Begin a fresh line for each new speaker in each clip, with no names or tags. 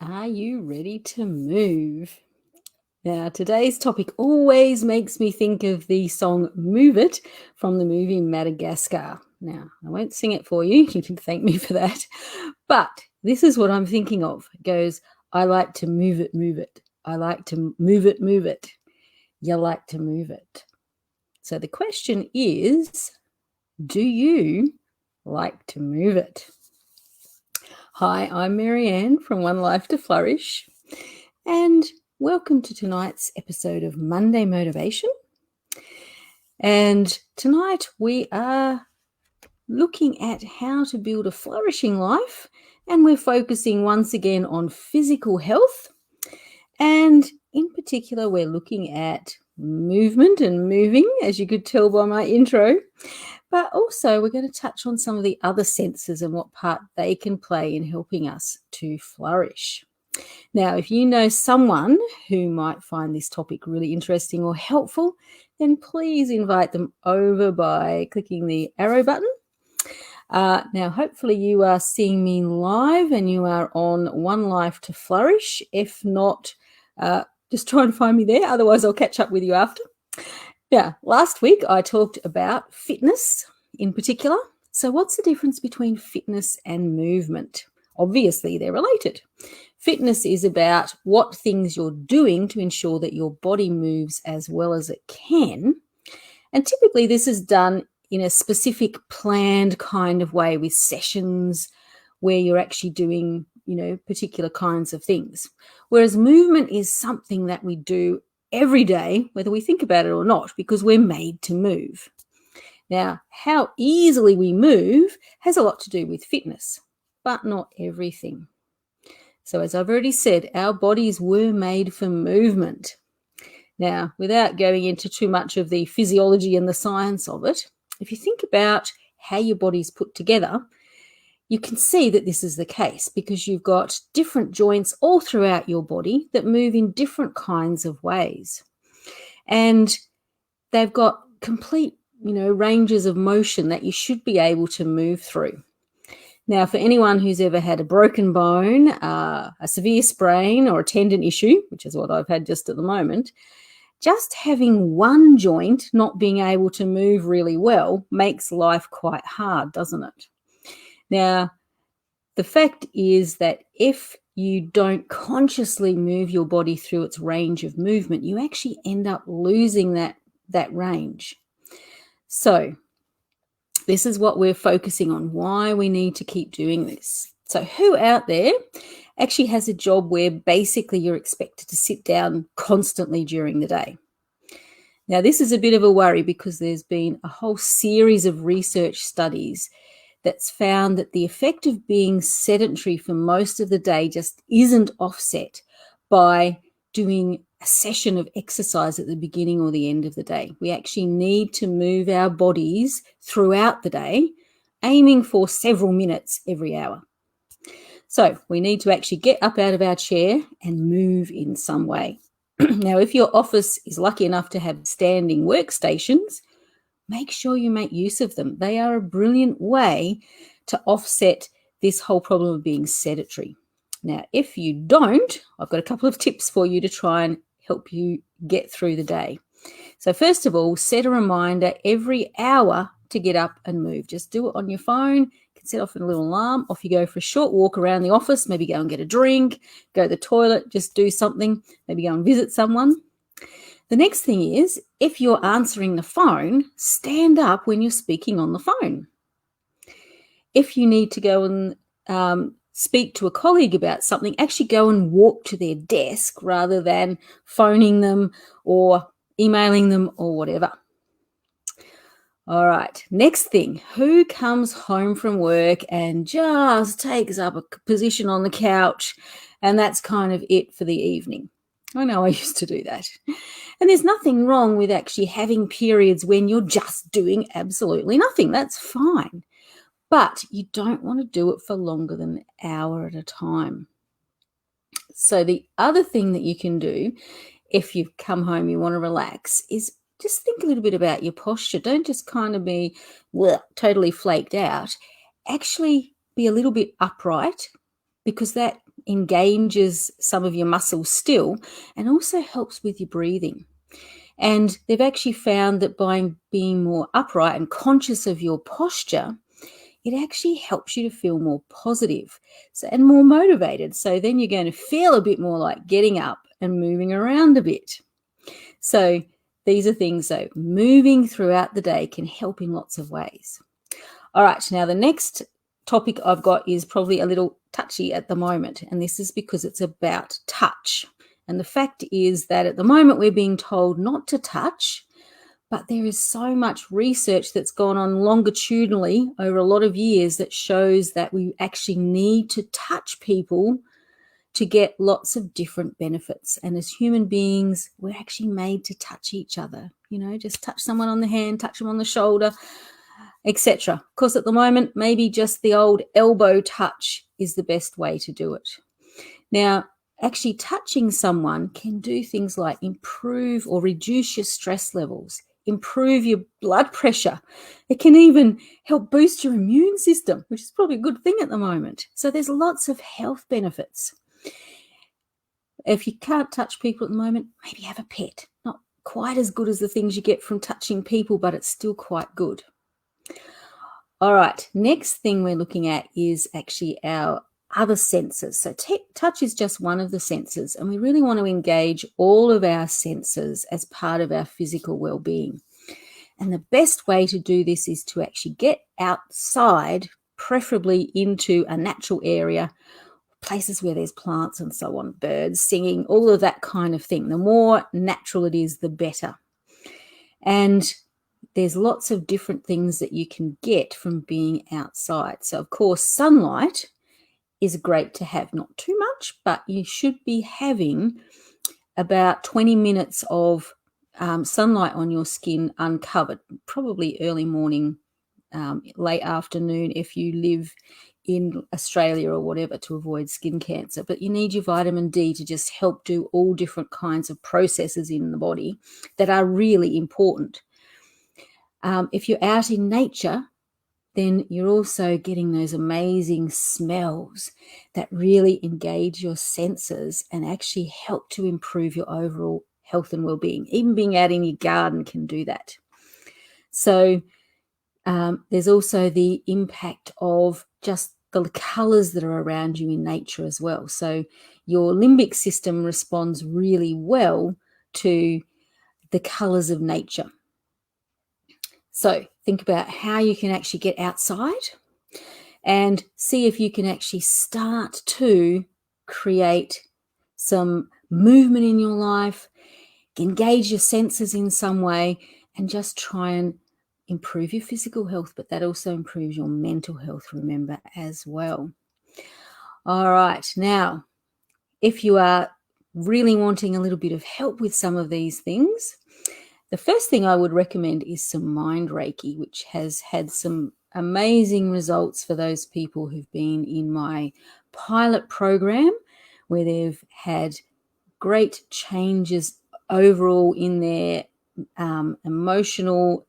Are you ready to move? Now, today's topic always makes me think of the song Move It from the movie Madagascar. Now, I won't sing it for you. You can thank me for that. But this is what I'm thinking of. It goes, I like to move it, move it. I like to move it, move it. You like to move it. So the question is, do you like to move it? Hi, I'm Marianne from One Life to Flourish, and welcome to tonight's episode of Monday Motivation. And tonight we are looking at how to build a flourishing life, and we're focusing once again on physical health. And in particular, we're looking at movement and moving, as you could tell by my intro. But also we're going to touch on some of the other senses and what part they can play in helping us to flourish. Now, if you know someone who might find this topic really interesting or helpful, then please invite them over by clicking the arrow button. Now, hopefully you are seeing me live and you are on One Life to Flourish. If not, just try and find me there. Otherwise, I'll catch up with you after. Yeah, last week I talked about fitness in particular. So what's the difference between fitness and movement? Obviously, they're related. Fitness is about what things you're doing to ensure that your body moves as well as it can. And typically this is done in a specific planned kind of way with sessions where you're actually doing, particular kinds of things. Whereas movement is something that we do every day, whether we think about it or not, because we're made to move. Now, how easily we move has a lot to do with fitness, but not everything. So as I've already said, our bodies were made for movement. Now, without going into too much of the physiology and the science of it, if you think about how your body's put together, you can see that this is the case because you've got different joints all throughout your body that move in different kinds of ways. And they've got complete, ranges of motion that you should be able to move through. Now, for anyone who's ever had a broken bone, a severe sprain or a tendon issue, which is what I've had just at the moment, just having one joint not being able to move really well makes life quite hard, doesn't it? Now, the fact is that if you don't consciously move your body through its range of movement, you actually end up losing that range. So this is what we're focusing on, why we need to keep doing this. So who out there actually has a job where basically you're expected to sit down constantly during the day? Now, this is a bit of a worry because there's been a whole series of research studies that's found that the effect of being sedentary for most of the day just isn't offset by doing a session of exercise at the beginning or the end of the day. We actually need to move our bodies throughout the day, aiming for several minutes every hour. So we need to actually get up out of our chair and move in some way. Now, if your office is lucky enough to have standing workstations, make sure you make use of them. They are a brilliant way to offset this whole problem of being sedentary. Now, if you don't, I've got a couple of tips for you to try and help you get through the day. So first of all, set a reminder every hour to get up and move. Just do it on your phone. You can set off a little alarm. Off you go for a short walk around the office, maybe go and get a drink, go to the toilet, just do something, maybe go and visit someone. The next thing is, if you're answering the phone, stand up when you're speaking on the phone. If you need to go and speak to a colleague about something, actually go and walk to their desk rather than phoning them or emailing them or whatever. All right, next thing, who comes home from work and just takes up a position on the couch and that's kind of it for the evening? I know I used to do that. And there's nothing wrong with actually having periods when you're just doing absolutely nothing. That's fine. But you don't want to do it for longer than an hour at a time. So the other thing that you can do if you've come home, you want to relax, is just think a little bit about your posture. Don't just kind of be totally flaked out. Actually be a little bit upright, because that engages some of your muscles still and also helps with your breathing. And they've actually found that by being more upright and conscious of your posture, it actually helps you to feel more positive and more motivated. So then you're going to feel a bit more like getting up and moving around a bit. So these are things that moving throughout the day can help in lots of ways. All right, now the next topic I've got is probably a little touchy at the moment, and this is because it's about touch. And the fact is that at the moment we're being told not to touch, but there is so much research that's gone on longitudinally over a lot of years that shows that we actually need to touch people to get lots of different benefits. And as human beings, we're actually made to touch each other. You know, just touch someone on the hand, touch them on the shoulder, etc. Of course, at the moment, maybe just the old elbow touch is the best way to do it. Now, actually touching someone can do things like improve or reduce your stress levels, improve your blood pressure. It can even help boost your immune system, which is probably a good thing at the moment. So there's lots of health benefits. If you can't touch people at the moment, maybe have a pet. Not quite as good as the things you get from touching people, but it's still quite good. All right, next thing we're looking at is actually our other senses. So touch is just one of the senses, and we really want to engage all of our senses as part of our physical well-being. And the best way to do this is to actually get outside, preferably into a natural area, places where there's plants and so on, birds singing, all of that kind of thing. The more natural it is, the better. And there's lots of different things that you can get from being outside. So, of course, sunlight is great to have, not too much, but you should be having about 20 minutes of sunlight on your skin uncovered, probably early morning, late afternoon if you live in Australia or whatever, to avoid skin cancer. But you need your vitamin D to just help do all different kinds of processes in the body that are really important. If you're out in nature, then you're also getting those amazing smells that really engage your senses and actually help to improve your overall health and well-being. Even being out in your garden can do that. So there's also the impact of just the colours that are around you in nature as well. So your limbic system responds really well to the colours of nature. So think about how you can actually get outside and see if you can actually start to create some movement in your life, engage your senses in some way, and just try and improve your physical health, but that also improves your mental health, remember, as well. All right, now, if you are really wanting a little bit of help with some of these things, the first thing I would recommend is some mind Reiki, which has had some amazing results for those people who've been in my pilot program, where they've had great changes overall in their emotional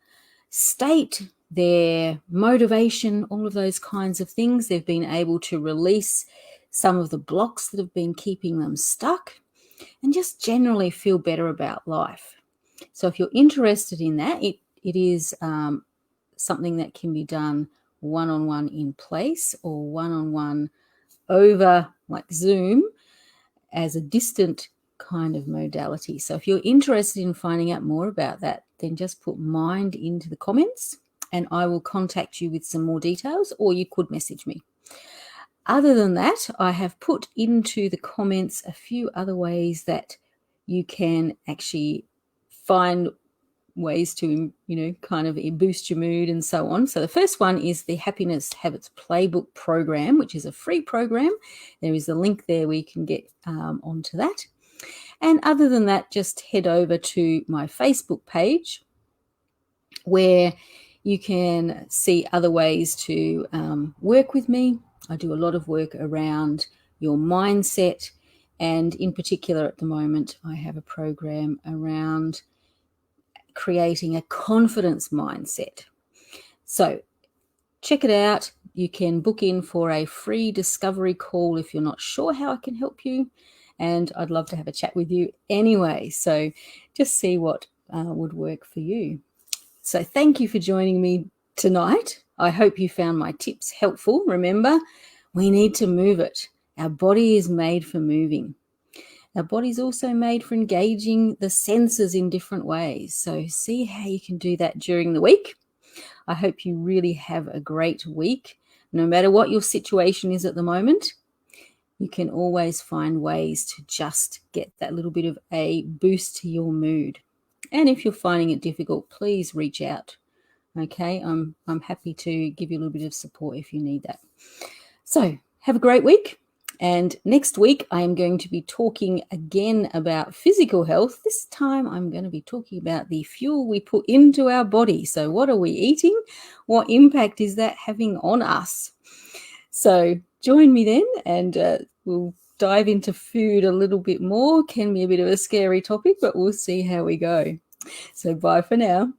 state, their motivation, all of those kinds of things. They've been able to release some of the blocks that have been keeping them stuck and just generally feel better about life. So if you're interested in that, it is something that can be done one-on-one in place or one-on-one over like Zoom as a distant kind of modality. So if you're interested in finding out more about that, then just put mind into the comments and I will contact you with some more details, or you could message me. Other than that, I have put into the comments a few other ways that you can actually find ways to, kind of boost your mood and so on. So the first one is the Happiness Habits Playbook program, which is a free program. There is a link there where you can get onto that. And other than that, just head over to my Facebook page where you can see other ways to work with me. I do a lot of work around your mindset, and in particular at the moment I have a program around creating a confidence mindset. So check it out. you can book in for a free discovery call if you're not sure how I can help you. And I'd love to have a chat with you anyway. So just see what would work for you. So thank you for joining me tonight. I hope you found my tips helpful. Remember, we need to move it. Our body is made for moving. Our body's also made for engaging the senses in different ways. So see how you can do that during the week. I hope you really have a great week. No matter what your situation is at the moment, you can always find ways to just get that little bit of a boost to your mood. And if you're finding it difficult, please reach out. Okay, I'm happy to give you a little bit of support if you need that. So have a great week. And next week, I am going to be talking again about physical health. This time, I'm going to be talking about the fuel we put into our body. So what are we eating? What impact is that having on us? So join me then, and we'll dive into food a little bit more. Can be a bit of a scary topic, but we'll see how we go. So bye for now.